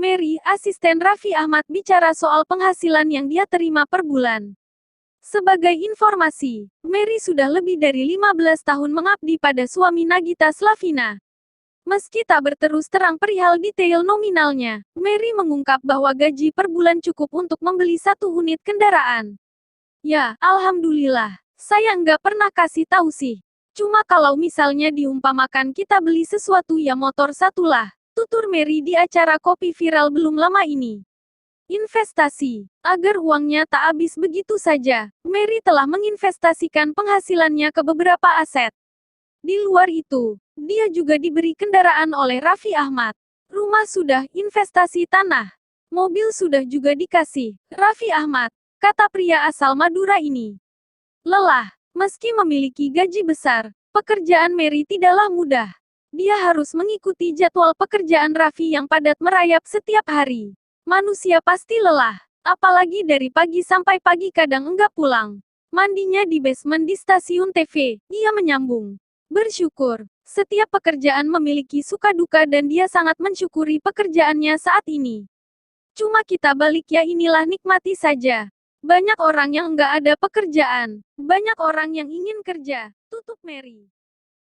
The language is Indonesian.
Mary, asisten Raffi Ahmad bicara soal penghasilan yang dia terima per bulan. Sebagai informasi, Mary sudah lebih dari 15 tahun mengabdi pada suami Nagita Slavina. Meski tak berterus terang perihal detail nominalnya, Mary mengungkap bahwa gaji per bulan cukup untuk membeli satu unit kendaraan. Ya, alhamdulillah. Saya nggak pernah kasih tahu sih. Cuma kalau misalnya diumpamakan kita beli sesuatu ya motor satu lah, tutur Mary di acara kopi viral belum lama ini. Investasi. Agar uangnya tak habis begitu saja, Mary telah menginvestasikan penghasilannya ke beberapa aset. Di luar itu, dia juga diberi kendaraan oleh Raffi Ahmad. Rumah sudah, investasi tanah. Mobil sudah juga dikasih. Raffi Ahmad, kata pria asal Madura ini. Lelah, meski memiliki gaji besar, pekerjaan Mary tidaklah mudah. Dia harus mengikuti jadwal pekerjaan Raffi yang padat merayap setiap hari. Manusia pasti lelah, apalagi dari pagi sampai pagi kadang enggak pulang. Mandinya di basement di stasiun TV, ia menyambung. Bersyukur, setiap pekerjaan memiliki suka duka dan dia sangat mensyukuri pekerjaannya saat ini. Cuma kita balik ya inilah nikmati saja. Banyak orang yang enggak ada pekerjaan, banyak orang yang ingin kerja, tutup Mary.